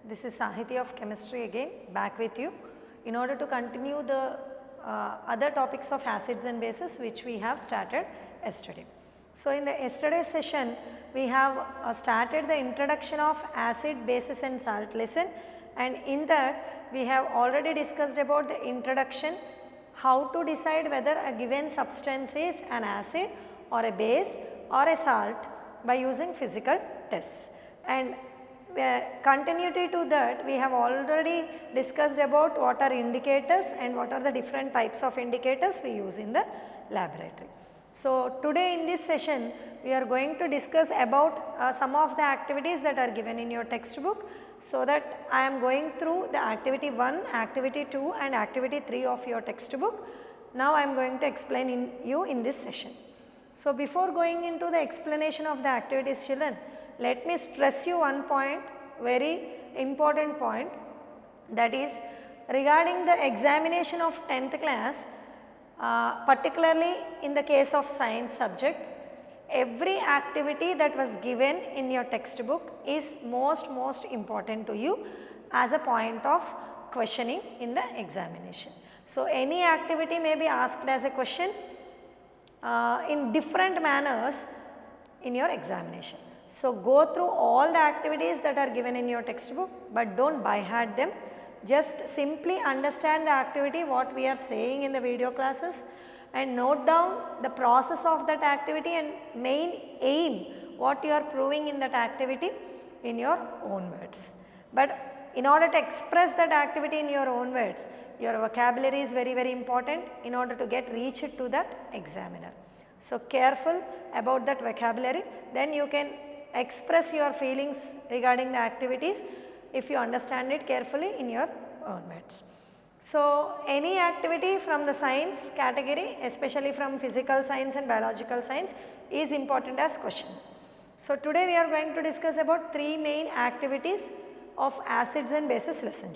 This is Sahiti of Chemistry again, back with you in order to continue the other topics of acids and bases which we have started yesterday. So, in the yesterday's session we have started the introduction of acid, bases and salt lesson, and in that we have already discussed about the introduction, how to decide whether a given substance is an acid or a base or a salt by using physical tests. And continuity to that, we have already discussed about what are indicators and what are the different types of indicators we use in the laboratory. So, today in this session we are going to discuss about some of the activities that are given in your textbook. So, that I am going through the activity 1, activity 2 and activity 3 of your textbook. Now, I am going to explain you in this session. So, before going into the explanation of the activities, children, let me stress you one point, very important point, that is regarding the examination of 10th class, particularly in the case of science subject, every activity that was given in your textbook is most important to you as a point of questioning in the examination. So, any activity may be asked as a question in different manners in your examination. So, go through all the activities that are given in your textbook, but do not by heart them, just simply understand the activity what we are saying in the video classes and note down the process of that activity and main aim what you are proving in that activity in your own words. But in order to express that activity in your own words, your vocabulary is very important in order to get reached to that examiner. So, careful about that vocabulary, then you can express your feelings regarding the activities if you understand it carefully in your own words. So, any activity from the science category, especially from physical science and biological science, is important as question. So, today we are going to discuss about 3 main activities of acids and bases lesson.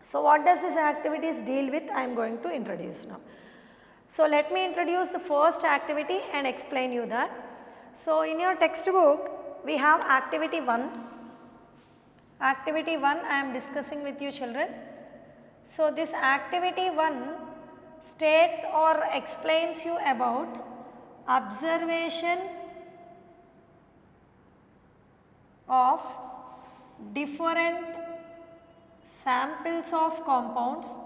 So, what does this activities deal with? I am going to introduce now. So, let me introduce the first activity and explain you that. So, in your textbook we have activity 1. Activity 1 I am discussing with you, children. So, this activity 1 states or explains you about observation of different samples of compounds,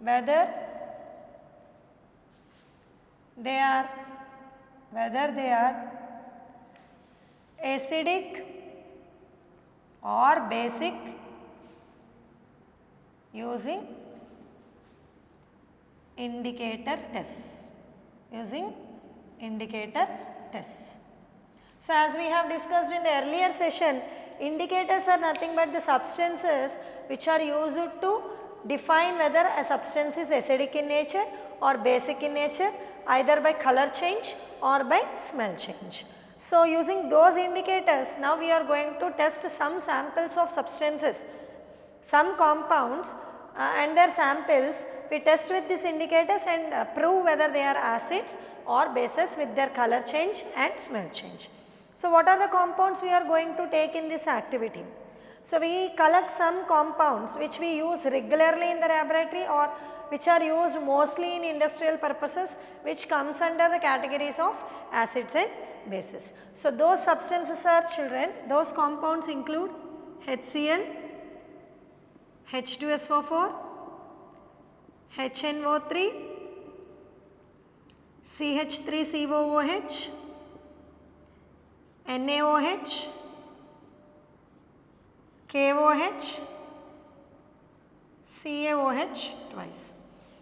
whether they are acidic or basic using indicator tests. So, as we have discussed in the earlier session, indicators are nothing but the substances which are used to define whether a substance is acidic in nature or basic in nature, either by color change or by smell change. So, using those indicators, now we are going to test some samples of substances, some compounds and their samples we test with these indicators and prove whether they are acids or bases with their color change and smell change. So, what are the compounds we are going to take in this activity? So, we collect some compounds which we use regularly in the laboratory or which are used mostly in industrial purposes, which comes under the categories of acids and bases. So, those substances are, children, those compounds include HCl, H2SO4, HNO3, CH3COOH, NaOH, KOH, CaOH twice.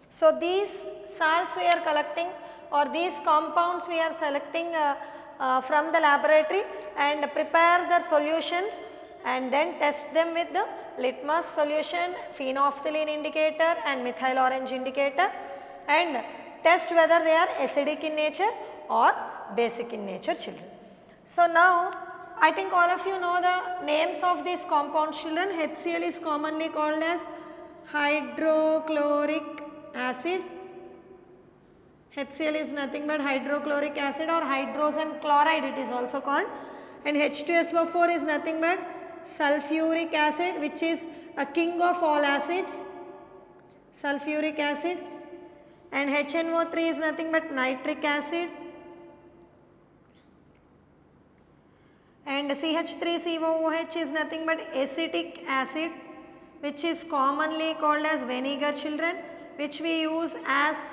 So, these salts we are collecting or these compounds we are selecting from the laboratory and prepare the solutions and then test them with the litmus solution, phenolphthalein indicator and methyl orange indicator and test whether they are acidic in nature or basic in nature, children. So, now I think all of you know the names of these compounds, children. HCl is commonly called as hydrochloric acid, HCl is nothing but hydrochloric acid or hydrogen chloride it is also called, and H2SO4 is nothing but sulfuric acid, which is a king of all acids, sulfuric acid, and HNO3 is nothing but nitric acid, and CH3COOH is nothing but acetic acid, which is commonly called as vinegar, children, which we use as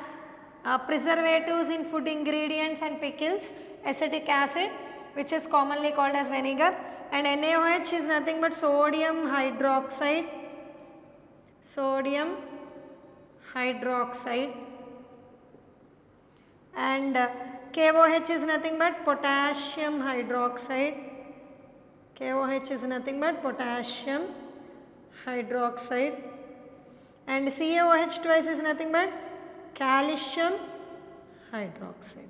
preservatives in food ingredients and pickles. Acetic acid, which is commonly called as vinegar, and NaOH is nothing but sodium hydroxide, and KOH is nothing but potassium hydroxide, KOH is nothing but potassium hydroxide, and CaOH twice is nothing but calcium hydroxide.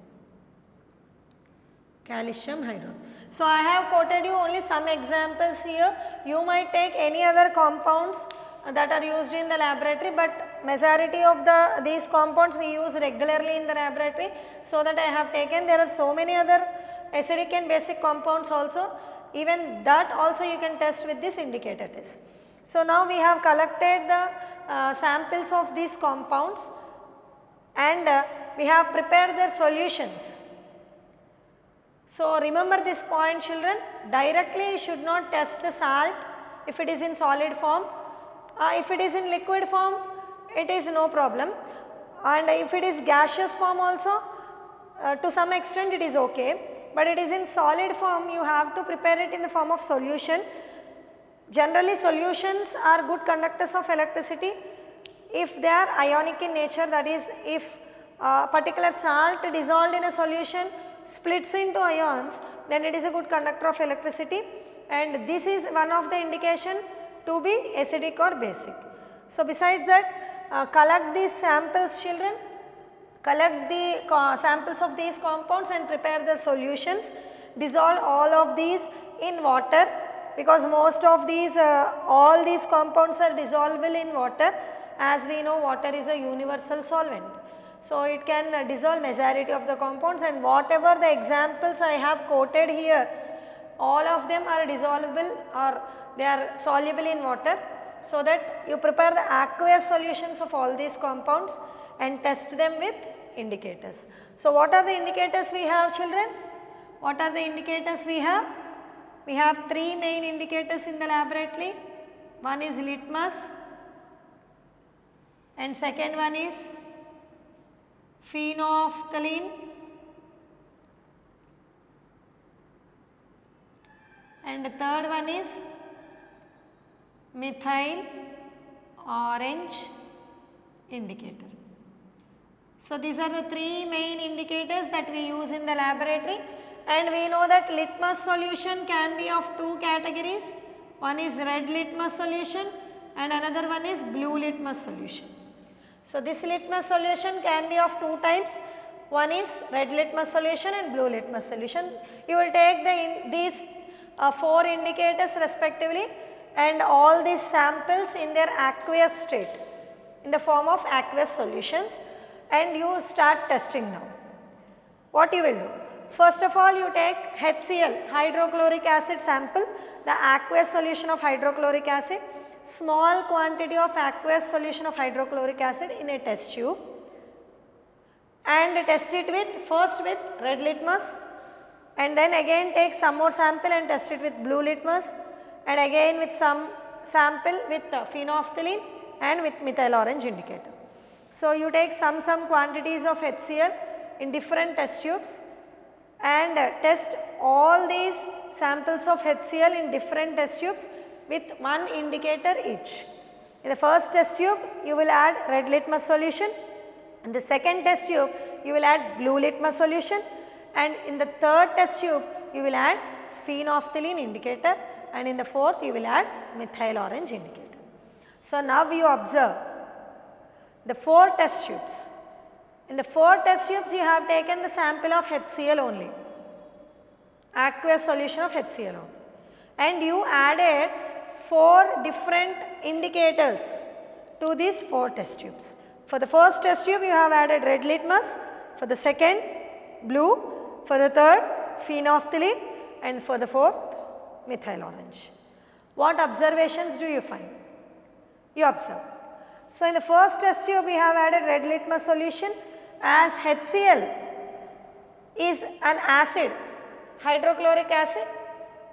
So I have quoted you only some examples here. You might take any other compounds that are used in the laboratory, but majority of these compounds we use regularly in the laboratory, so that I have taken. There are so many other acidic and basic compounds also, even that also you can test with this indicator test. So now we have collected the samples of these compounds, and we have prepared their solutions. So remember this point, children, directly you should not test the salt if it is in solid form. If it is in liquid form, it is no problem, and if it is gaseous form also, to some extent it is okay, but it is in solid form, you have to prepare it in the form of solution. Generally solutions are good conductors of electricity if they are ionic in nature, that is, if particular salt dissolved in a solution splits into ions, then it is a good conductor of electricity, and this is one of the indication to be acidic or basic. So besides that, collect these samples, children, collect the samples of these compounds and prepare the solutions. Dissolve all of these in water, because most of these all these compounds are dissolvable in water. As we know, water is a universal solvent. So it can dissolve majority of the compounds, and whatever the examples I have quoted here, all of them are dissolvable or they are soluble in water, so that you prepare the aqueous solutions of all these compounds and test them with indicators. So what are the indicators we have, children? What are the indicators we have? We have three main indicators in the laboratory. One is litmus, and second one is phenolphthalein, and the third one is methyl orange indicator. So these are the three main indicators that we use in the laboratory, and we know that litmus solution can be of two categories. One is red litmus solution and another one is blue litmus solution. So this litmus solution can be of two types. One is red litmus solution and blue litmus solution. You will take these four indicators respectively and all these samples in their aqueous state in the form of aqueous solutions, and you start testing now. What you will do? First of all, you take HCl, hydrochloric acid sample, the aqueous solution of hydrochloric acid, small quantity of aqueous solution of hydrochloric acid in a test tube, and test it with first with red litmus, and then again take some more sample and test it with blue litmus, and again with some sample with phenolphthalein and with methyl orange indicator. So you take some quantities of HCl in different test tubes and test all these samples of HCl in different test tubes with one indicator each. In the first test tube you will add red litmus solution, in the second test tube you will add blue litmus solution, and in the third test tube you will add phenolphthalein indicator, and in the fourth you will add methyl orange indicator. So now you observe the four test tubes. In the four test tubes you have taken the sample of HCl only, aqueous solution of HCl only, and you added four different indicators to these four test tubes. For the first test tube you have added red litmus, for the second blue, for the third phenolphthalein, and for the fourth methyl orange. What observations do you find? You observe. So, in the first test tube we have added red litmus solution as HCl is an acid, hydrochloric acid.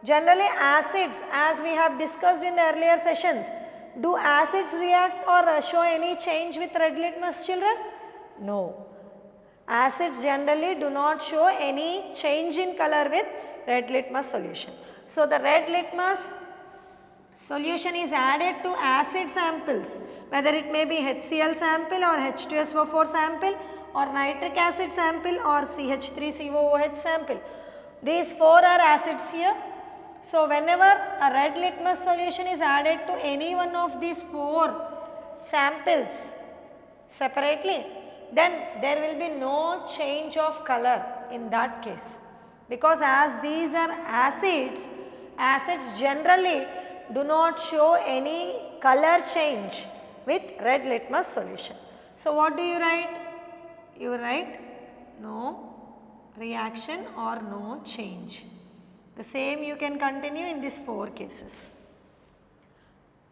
Generally acids, as we have discussed in the earlier sessions, do acids react or show any change with red litmus, children? No. Acids generally do not show any change in color with red litmus solution. So, the red litmus solution is added to acid samples, whether it may be HCl sample or H2SO4 sample or nitric acid sample or CH3COOH sample. These four are acids here. So, whenever a red litmus solution is added to any one of these four samples separately, then there will be no change of color in that case, because as these are acids, acids generally do not show any color change with red litmus solution. So, what do you write? You write no reaction or no change. The same you can continue in these four cases.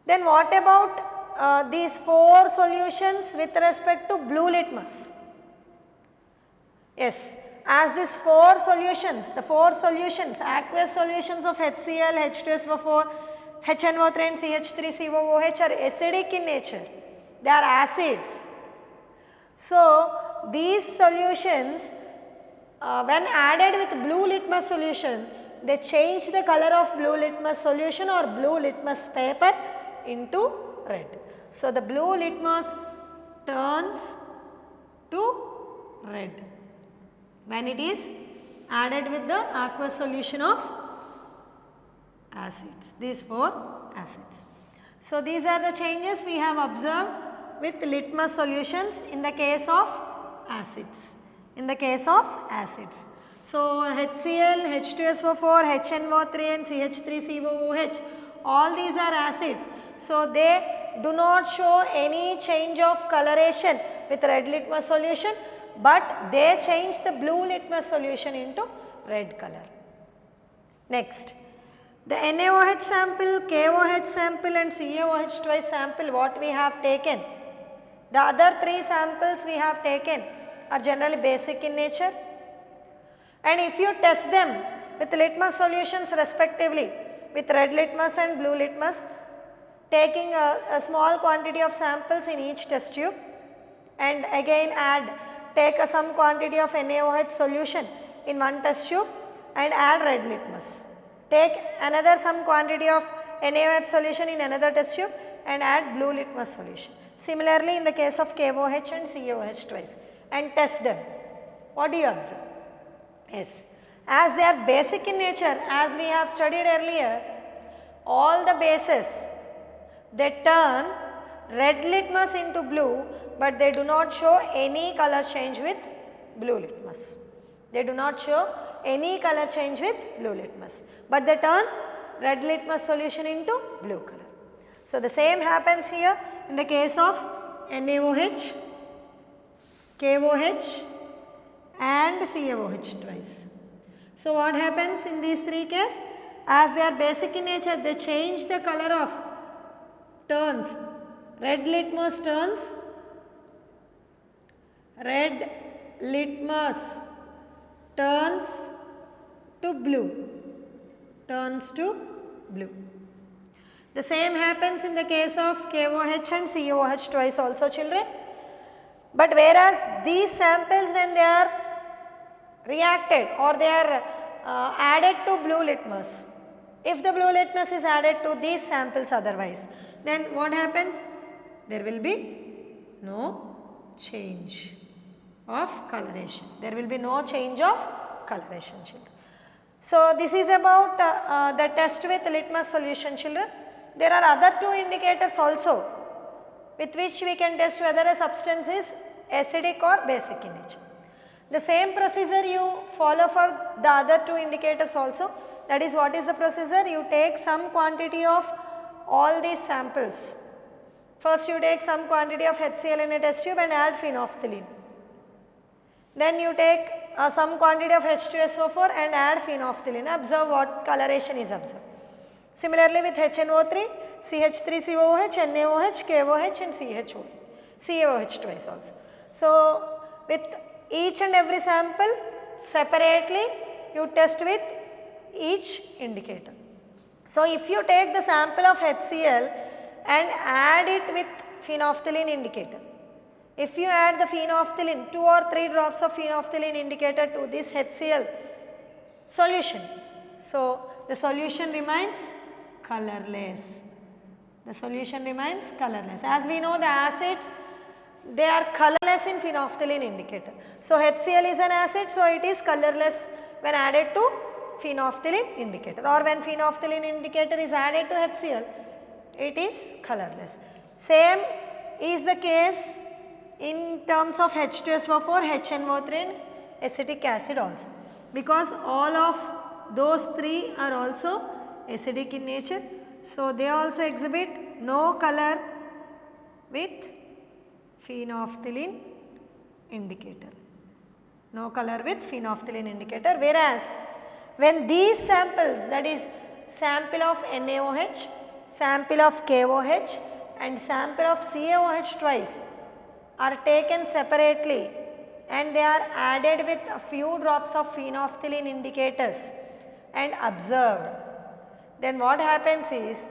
Then what about these four solutions with respect to blue litmus? Yes, as these four solutions, the four solutions, aqueous solutions of HCl, H2SO4, HNO3 and CH3COOH are acidic in nature. They are acids. So, these solutions when added with blue litmus solution, they change the color of blue litmus solution or blue litmus paper into red. So, the blue litmus turns to red when it is added with the aqueous solution of acids, these four acids. So, these are the changes we have observed with litmus solutions in the case of acids. So, HCl, H2SO4, HNO3 and CH3COOH, all these are acids. So, they do not show any change of coloration with red litmus solution, but they change the blue litmus solution into red color. Next, the NaOH sample, KOH sample and CaOH twice sample what we have taken, the other three samples we have taken are generally basic in nature. And if you test them with litmus solutions respectively, with red litmus and blue litmus, taking a small quantity of samples in each test tube, and again take some quantity of NaOH solution in one test tube and add red litmus. Take another some quantity of NaOH solution in another test tube and add blue litmus solution. Similarly, in the case of KOH and CaOH twice, and test them. What do you observe? Yes, as they are basic in nature, as we have studied earlier, all the bases, they turn red litmus into blue, but they do not show any color change with blue litmus. They do not show any color change with blue litmus, but they turn red litmus solution into blue color. So, the same happens here in the case of NaOH, KOH and CaOH twice. So, what happens in these three cases? As they are basic in nature, they change the color of turns. Red litmus turns to blue, The same happens in the case of KOH and CaOH twice also, children. But whereas these samples, when they are reacted or they are added to blue litmus, if the blue litmus is added to these samples otherwise, then what happens? There will be no change of coloration. There will be no change of coloration, children. So, this is about the test with litmus solution, children. There are other two indicators also with which we can test whether a substance is acidic or basic in nature. The same procedure you follow for the other two indicators also. That is, what is the procedure? You take some quantity of all these samples. First you take some quantity of HCl in a test tube and add phenolphthalein. Then you take some quantity of H2SO4 and add phenolphthalein. Observe what coloration is observed. Similarly with HNO3, CH3COOH, NaOH, KOH and CaOH twice also. So with each and every sample separately you test with each indicator. So if you take the sample of HCl and add it with phenolphthalein indicator, if you add the phenolphthalein, 2 or 3 drops of phenolphthalein indicator to this HCl solution, so the solution remains colorless. The solution remains colorless. As we know, the acids, they are colorless in phenolphthalein indicator. So HCl is an acid, so it is colorless when added to phenolphthalein indicator, or when phenolphthalein indicator is added to HCl, it is colorless. Same is the case in terms of H2SO4, HNO3 and acetic acid also, because all of those three are also acidic in nature. So they also exhibit no color with phenolphthalein indicator. No color with phenolphthalein indicator, whereas when these samples, that is sample of NaOH, sample of KOH and sample of CaOH twice are taken separately and they are added with a few drops of phenolphthalein indicators and observed, then what happens is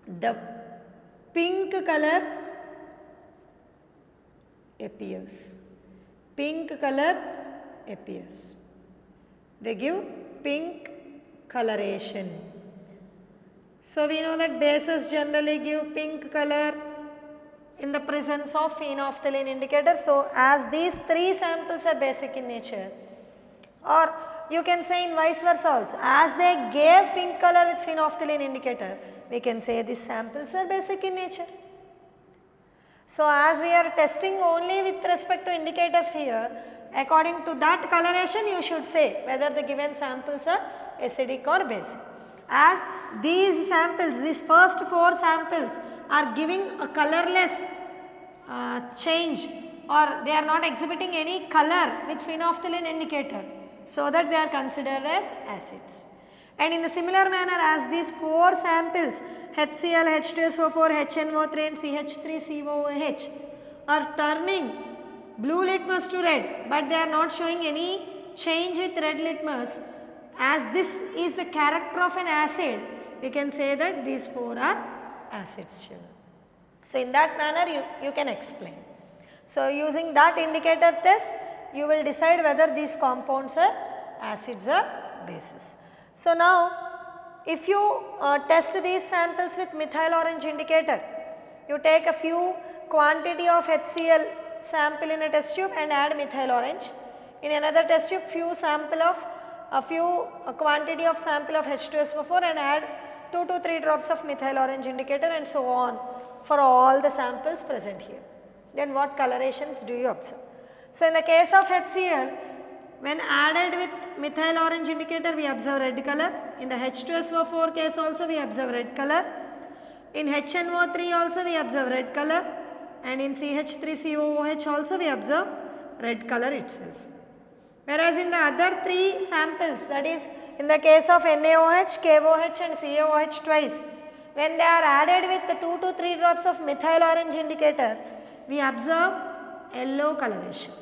the pink color appears. Pink color appears. They give pink coloration. So we know that bases generally give pink color in the presence of phenolphthalein indicator. So as these three samples are basic in nature, or you can say in vice versa also, as they gave pink color with phenolphthalein indicator, we can say these samples are basic in nature. So as we are testing only with respect to indicators here, according to that coloration you should say whether the given samples are acidic or basic. As these samples, these first 4 samples are giving a colorless change, or they are not exhibiting any color with phenolphthalein indicator, so that they are considered as acids. And in the similar manner, as these 4 samples HCl, H2SO4, HNO3 and CH3COOH are turning blue litmus to red, but they are not showing any change with red litmus, as this is the character of an acid, we can say that these 4 are acids children. So in that manner you can explain. So using that indicator test, you will decide whether these compounds are acids or bases. So now if you test these samples with methyl orange indicator, you take a few quantity of HCl sample in a test tube and add methyl orange. In another test tube, a quantity of sample of H2SO4 and add 2 to 3 drops of methyl orange indicator, and so on for all the samples present here. Then what colorations do you observe? So in the case of HCl, when added with methyl orange indicator, we observe red color. In the H2SO4 case also we observe red color. In HNO3 also we observe red color, and in CH3COOH also we observe red color itself. Whereas in the other 3 samples, that is in the case of NaOH, KOH and CaOH twice, when they are added with 2 to 3 drops of methyl orange indicator, we observe yellow coloration.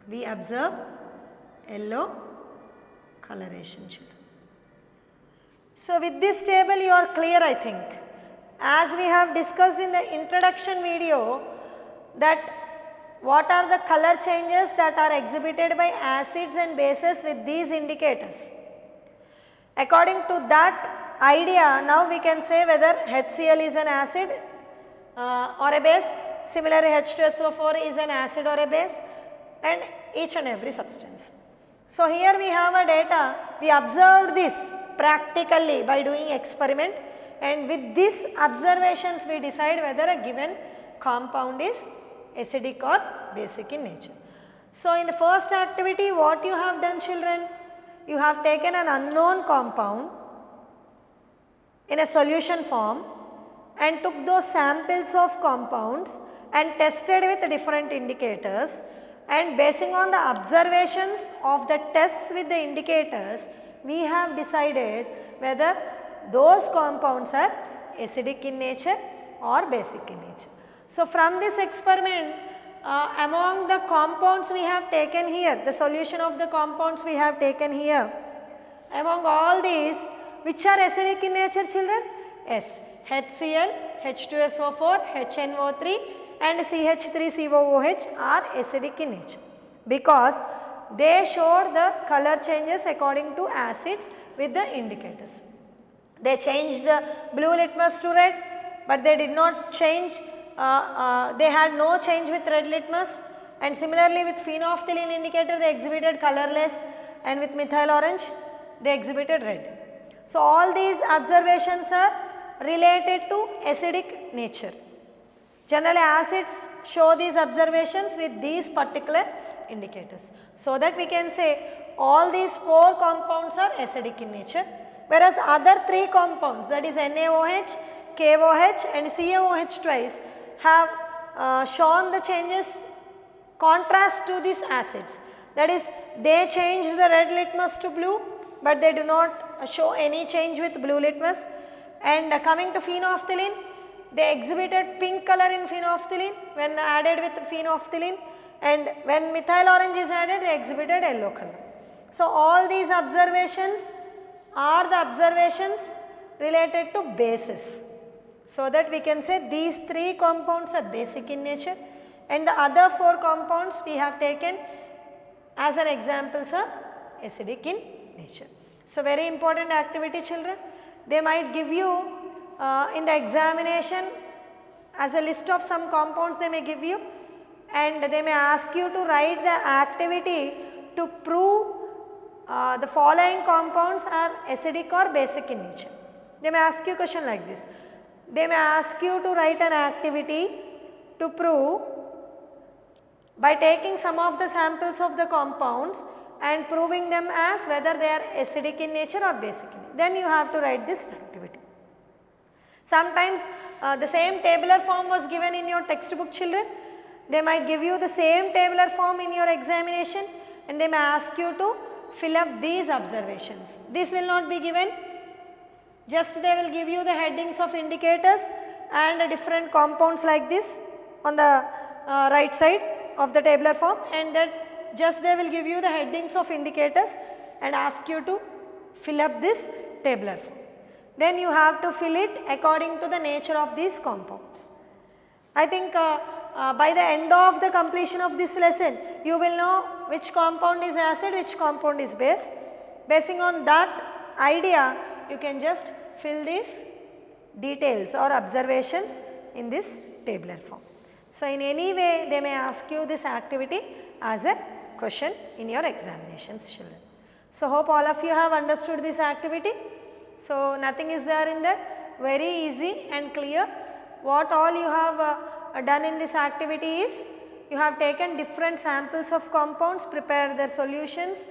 We observe yellow coloration. So with this table you are clear, I think. As we have discussed in the introduction video, that what are the color changes that are exhibited by acids and bases with these indicators. According to that idea, now we can say whether HCl is an acid or a base. Similarly, H2SO4 is an acid or a base, and each and every substance. So here we have a data, we observed this practically by doing experiment, and with these observations we decide whether a given compound is acidic or basic in nature. So in the first activity, what you have done children? You have taken an unknown compound in a solution form and took those samples of compounds and tested with different indicators, and basing on the observations of the tests with the indicators, we have decided whether those compounds are acidic in nature or basic in nature. So, from this experiment, among the compounds we have taken here, the solution of the compounds we have taken here, among all these, which are acidic in nature, children? Yes, HCl, H2SO4, HNO3 and CH3COOH are acidic in nature, because they showed the color changes according to acids with the indicators. They changed the blue litmus to red, but they did not change, they had no change with red litmus, and similarly with phenolphthalein indicator they exhibited colorless, and with methyl orange they exhibited red. So, all these observations are related to acidic nature. Generally acids show these observations with these particular indicators. So, that we can say all these 4 compounds are acidic in nature, whereas other 3 compounds, that is NaOH, KOH and CaOH twice, have shown the changes contrast to these acids. That is, they changed the red litmus to blue, but they do not show any change with blue litmus. And coming to phenolphthalein, they exhibited pink color in phenolphthalein when added with phenolphthalein, and when methyl orange is added they exhibited yellow color. So, all these observations are the observations related to bases. So, that we can say these 3 compounds are basic in nature, and the other 4 compounds we have taken as an examples are acidic in nature. So, very important activity, children. They might give you in the examination as a list of some compounds they may give you, and they may ask you to write the activity to prove the following compounds are acidic or basic in nature. They may ask you a question like this. They may ask you to write an activity to prove by taking some of the samples of the compounds and proving them as whether they are acidic in nature or basic in nature. Then you have to write this activity. Sometimes the same tabular form was given in your textbook, children. They might give you the same tabular form in your examination, and they may ask you to fill up these observations. This will not be given, just they will give you the headings of indicators and different compounds like this on the right side of the tabular form, and that just they will give you the headings of indicators and ask you to fill up this tabular form. Then you have to fill it according to the nature of these compounds. I think by the end of the completion of this lesson, you will know which compound is acid, which compound is base. Basing on that idea, you can just fill these details or observations in this tabular form. So, in any way they may ask you this activity as a question in your examinations, children. So, hope all of you have understood this activity. So, nothing is there in that, very easy and clear. What all you have done in this activity is, you have taken different samples of compounds, prepared their solutions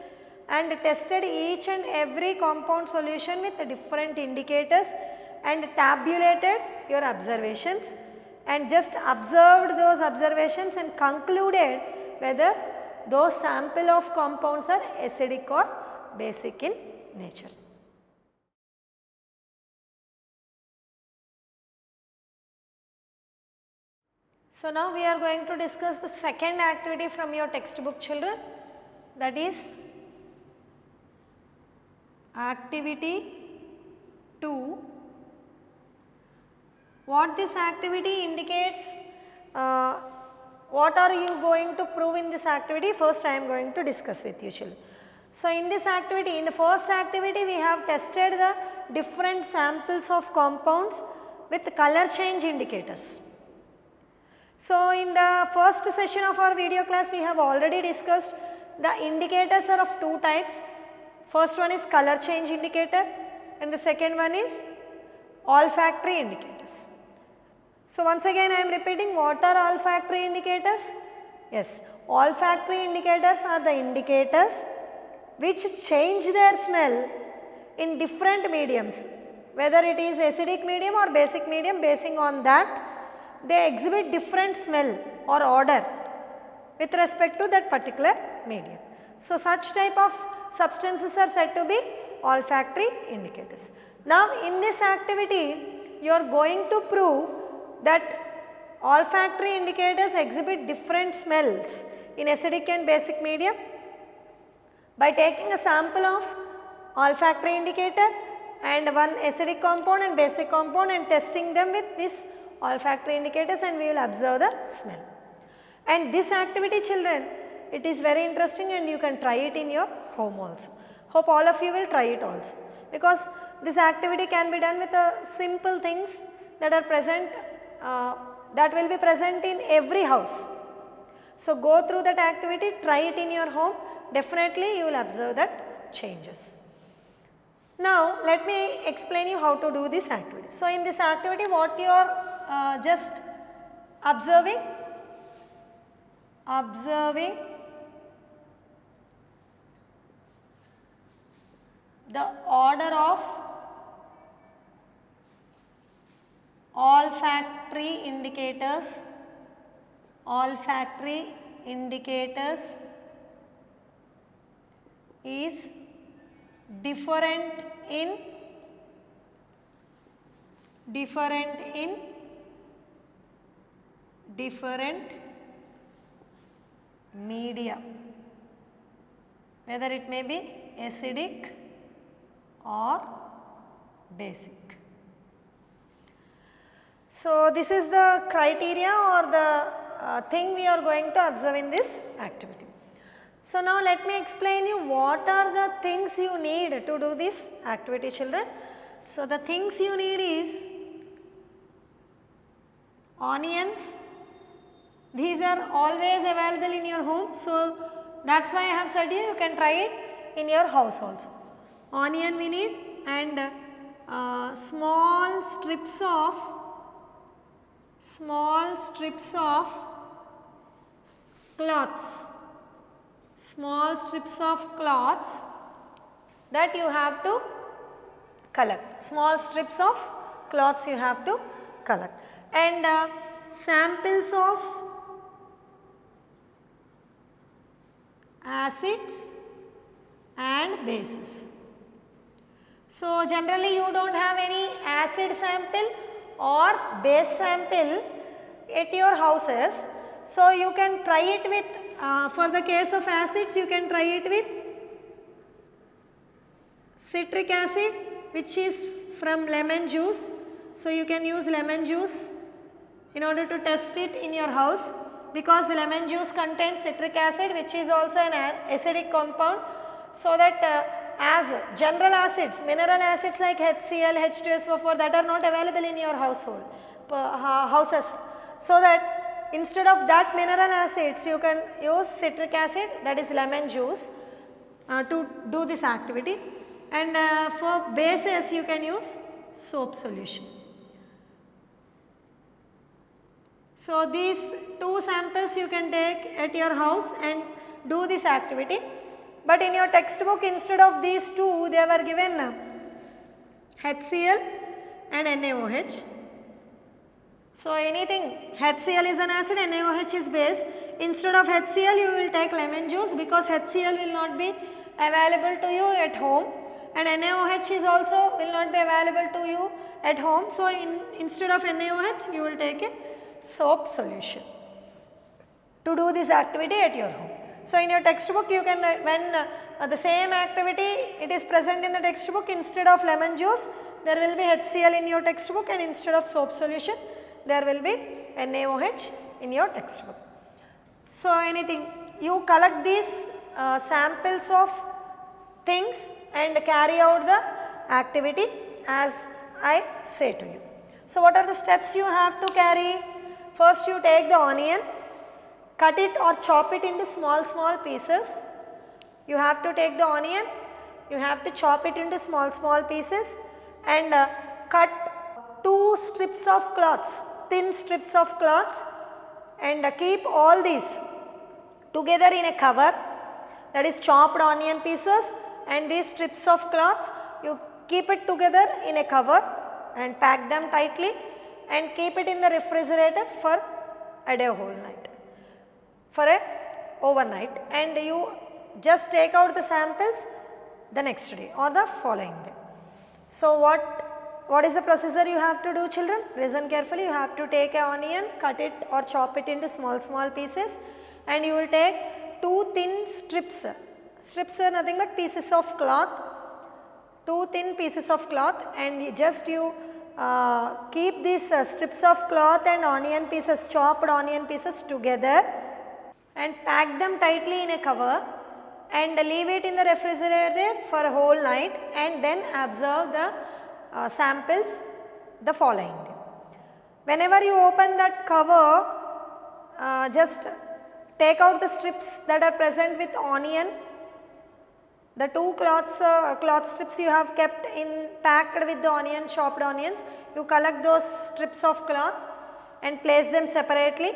and tested each and every compound solution with the different indicators and tabulated your observations, and just observed those observations and concluded whether those sample of compounds are acidic or basic in nature. So, now we are going to discuss the second activity from your textbook, children, that is activity 2. What this activity indicates, what are you going to prove in this activity? First I am going to discuss with you, children. So, in this activity, in the first activity we have tested the different samples of compounds with color change indicators. So, in the first session of our video class we have already discussed the indicators are of 2 types. First one is color change indicator and the second one is olfactory indicators. So, once again I am repeating, what are olfactory indicators? Yes, olfactory indicators are the indicators which change their smell in different mediums, whether it is acidic medium or basic medium. Basing on that, they exhibit different smell or odor with respect to that particular medium. So, such type of substances are said to be olfactory indicators. Now, in this activity you are going to prove that olfactory indicators exhibit different smells in acidic and basic medium by taking a sample of olfactory indicator and one acidic compound and basic compound and testing them with this olfactory indicators, and we will observe the smell. And this activity, children, it is very interesting and you can try it in your home also. Hope all of you will try it also, because this activity can be done with simple things that are present, that will be present in every house. So, go through that activity, try it in your home, definitely you will observe that changes. Now, let me explain you how to do this activity. So, in this activity what you are just observing the order of olfactory indicators is different in different media, whether it may be acidic or basic. So, this is the criteria or the thing we are going to observe in this activity. So, now let me explain you what are the things you need to do this activity, children. So, the things you need is onions. These are always available in your home. So, that is why I have said you can try it in your house also. Onion we need, and small strips of cloths. Small strips of cloths that you have to collect. Small strips of cloths you have to collect, and samples of acids and bases. So, generally you do not have any acid sample or base sample at your houses. So, you can try it with, for the case of acids you can try it with citric acid, which is from lemon juice. So, you can use lemon juice in order to test it in your house, because lemon juice contains citric acid, which is also an acidic compound. So, that as general acids, mineral acids like HCl, H2SO4, that are not available in your houses. So, that instead of that mineral acids you can use citric acid, that is lemon juice, to do this activity, and for bases you can use soap solution. So, these two samples you can take at your house and do this activity, but in your textbook instead of these two they were given HCl and NaOH. So, anything, HCl is an acid, NaOH is base. Instead of HCl you will take lemon juice, because HCl will not be available to you at home, and NaOH is also will not be available to you at home. So, instead of NaOH you will take a soap solution to do this activity at your home. So, in your textbook you can, when the same activity it is present in the textbook, instead of lemon juice there will be HCl in your textbook, and instead of soap solution there will be NaOH in your textbook. So, anything, you collect these samples of things and carry out the activity as I say to you. So, what are the steps you have to carry? First you take the onion, cut it or chop it into small pieces. You have to take the onion, you have to chop it into small pieces, and cut 2 strips of cloths, thin strips of cloths, and keep all these together in a cover, that is chopped onion pieces and these strips of cloths, you keep it together in a cover and pack them tightly and keep it in the refrigerator for a day whole night, for a overnight, and you just take out the samples the next day or the following day. So what is the procedure you have to do, children? Listen carefully. You have to take an onion, cut it or chop it into small pieces, and you will take 2 thin strips. Strips are nothing but pieces of cloth, 2 thin pieces of cloth, and you keep these strips of cloth and onion pieces, chopped onion pieces together, and pack them tightly in a cover and leave it in the refrigerator for a whole night, and then observe the samples the following day. Whenever you open that cover, just take out the strips that are present with onion. The 2 cloth strips you have kept in packed with the onion, chopped onions, you collect those strips of cloth and place them separately.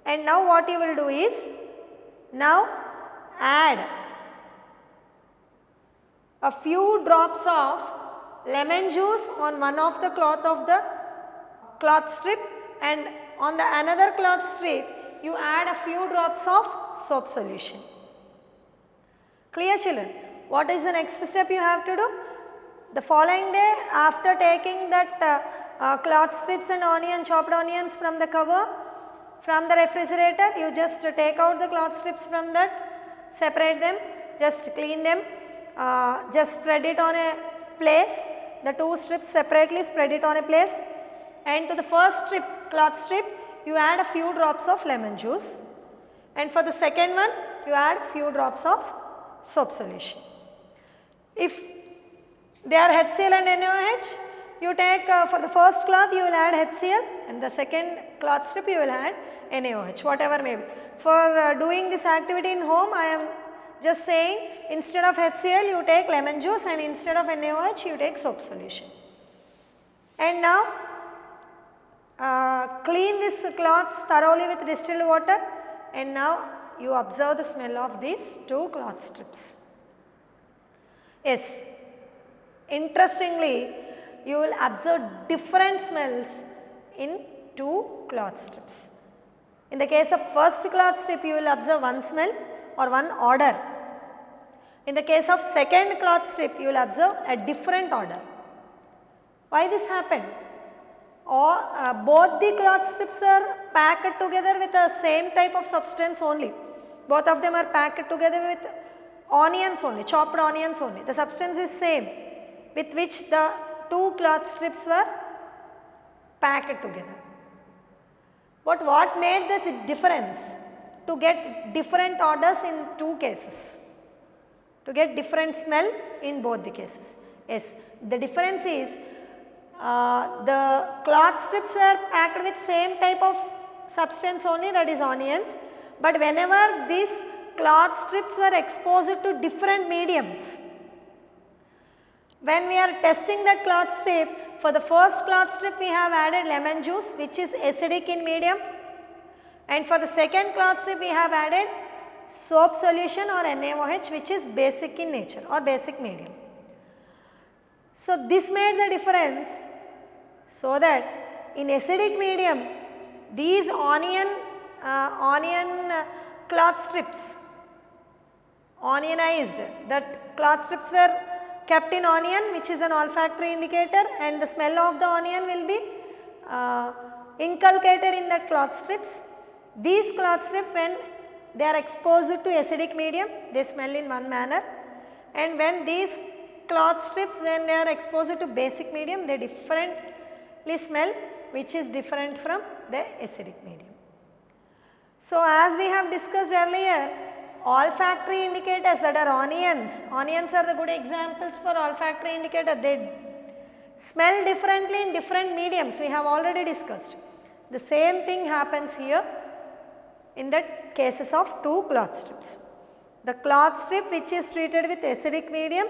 And now what you will do is, now add a few drops of lemon juice on one of the cloth of the cloth strip, and on the another cloth strip you add a few drops of soap solution. Clear, children? What is the next step you have to do? The following day, after taking that cloth strips and chopped onions from the cover, from the refrigerator, you just take out the cloth strips from that, separate them, just clean them, just spread it on a place, the 2 strips separately spread it on a place, and to the first strip, cloth strip, you add a few drops of lemon juice, and for the second one you add a few drops of soap solution. If they are HCl and NaOH, you take for the first cloth you will add HCl, and the second cloth strip you will add NaOH, whatever may be. For doing this activity in home, I am just saying, instead of HCl you take lemon juice, and instead of NaOH you take soap solution. And now clean these cloths thoroughly with distilled water, and now you observe the smell of these 2 cloth strips. Yes, interestingly, you will observe different smells in 2 cloth strips. In the case of first cloth strip, you will observe one smell or one odor. In the case of second cloth strip, you will observe a different odor. Why this happened? Both the cloth strips are packed together with the same type of substance only. Both of them are packed together with onions only, chopped onions only. The substance is same with which the 2 cloth strips were packed together. But what made this difference? To get different odors in 2 cases, to get different smell in both the cases. Yes, the difference is the cloth strips are packed with same type of substance only, that is onions, but whenever these cloth strips were exposed to different mediums, when we are testing that cloth strip, for the first cloth strip we have added lemon juice, which is acidic in medium, and for the second cloth strip we have added soap solution or NaOH, which is basic in nature or basic medium. So this made the difference, so that in acidic medium these onion cloth strips, onionized, that cloth strips were kept in onion, which is an olfactory indicator, and the smell of the onion will be inculcated in that cloth strips. These cloth strips, when they are exposed to acidic medium, they smell in one manner, and when these cloth strips, when they are exposed to basic medium, they differently smell, which is different from the acidic medium. So as we have discussed earlier, olfactory indicators, that are onions are the good examples for olfactory indicator. They smell differently in different mediums, we have already discussed. The same thing happens here in the cases of 2 cloth strips. The cloth strip which is treated with acidic medium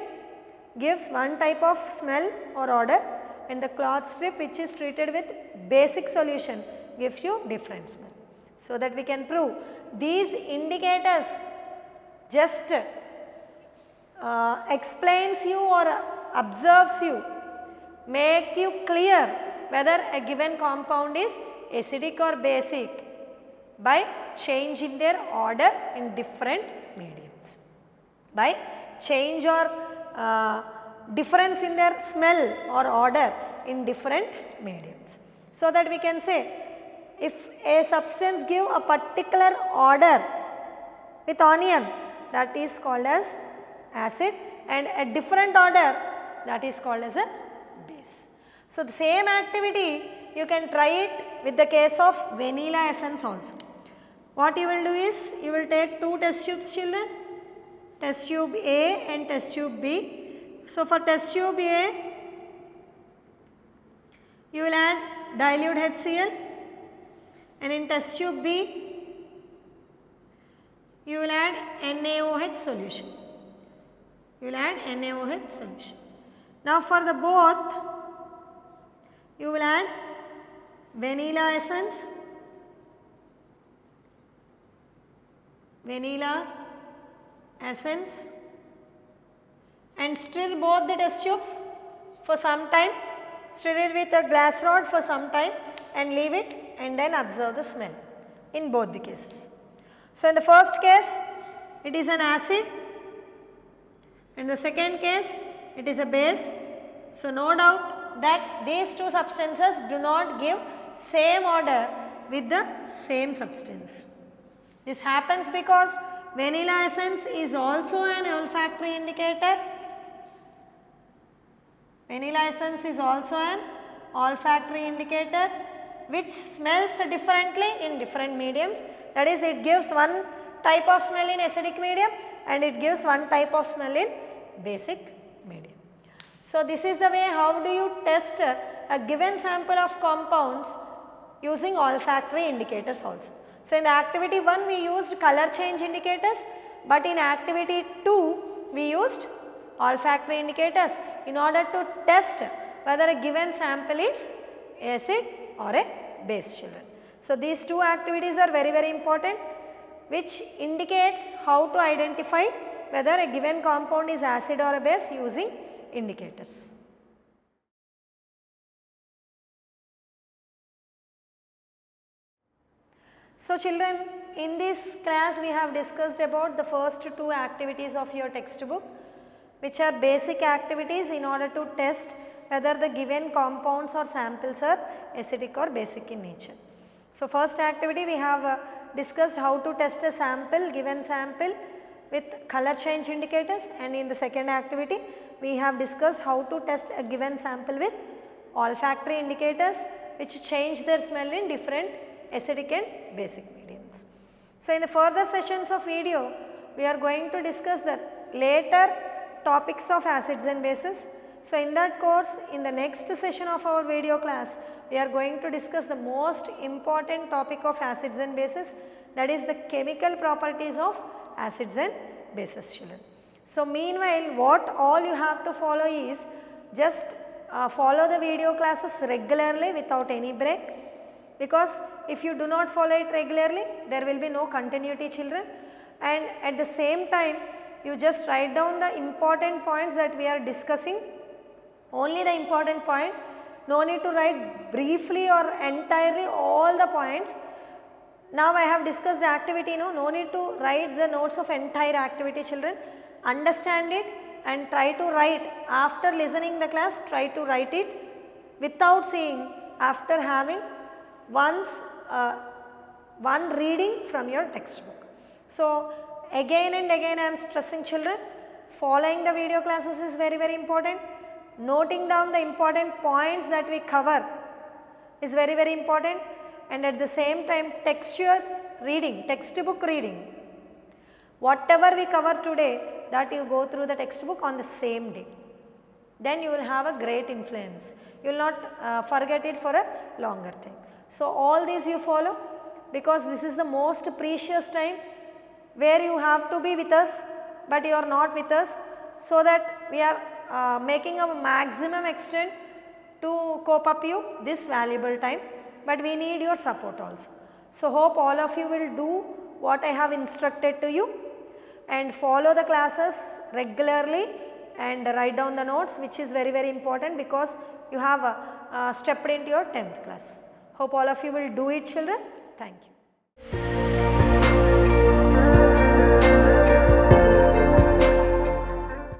gives one type of smell or odor, and the cloth strip which is treated with basic solution gives you different smell. So that we can prove these indicators just explains you or observes you, make you clear whether a given compound is acidic or basic by change in their order in different mediums, by change or difference in their smell or order in different mediums. So that we can say if a substance give a particular order with onion, that is called as acid, and a different order, that is called as a base. So the same activity you can try it with the case of vanilla essence also. What you will do is, you will take two test tubes, children, test tube A and test tube B. So for test tube A, you will add dilute HCl, and in test tube B, you will add NaOH solution. You will add NaOH solution. Now for the both, you will add vanilla essence, and stir both the test tubes for some time, stir it with a glass rod for some time and leave it, and then observe the smell in both the cases. So in the first case, it is an acid, in the second case, it is a base. So no doubt that these two substances do not give same order with the same substance. This happens because vanilla essence is also an olfactory indicator. Vanilla essence is also an olfactory indicator which smells differently in different mediums. That is, it gives one type of smell in acidic medium and it gives one type of smell in basic medium. So this is the way how do you test a given sample of compounds using olfactory indicators also. So in the activity 1 we used color change indicators, but in activity 2 we used olfactory indicators in order to test whether a given sample is acid or a base, children. So these two activities are very, very important, which indicates how to identify whether a given compound is acid or a base using indicators. So children, in this class we have discussed about the first two activities of your textbook, which are basic activities in order to test whether the given compounds or samples are acidic or basic in nature. So first activity we have discussed how to test a sample, given sample with color change indicators, and in the second activity we have discussed how to test a given sample with olfactory indicators which change their smell in different acidic and basic mediums. So in the further sessions of video, we are going to discuss the later topics of acids and bases. So in that course, in the next session of our video class, we are going to discuss the most important topic of acids and bases, that is the chemical properties of acids and bases, children. So meanwhile, what all you have to follow is just follow the video classes regularly without any break, because if you do not follow it regularly, there will be no continuity, children, and at the same time you just write down the important points that we are discussing, only the important point, no need to write briefly or entirely all the points. Now I have discussed activity, no need to write the notes of entire activity, children. Understand it and try to write after listening the class, try to write it without seeing, after having once one reading from your textbook. So again and again I am stressing, children, following the video classes is very, very important. Noting down the important points that we cover is very, very important, and at the same time textual reading, textbook reading. Whatever we cover today, that you go through the textbook on the same day. Then you will have a great influence. You will not forget it for a longer time. So all these you follow, because this is the most precious time where you have to be with us, but you are not with us, so that we are making a maximum extent to cope up you this valuable time, but we need your support also. So hope all of you will do what I have instructed to you and follow the classes regularly and write down the notes, which is very, very important, because you have stepped into your 10th class. Hope all of you will do it, children. Thank you.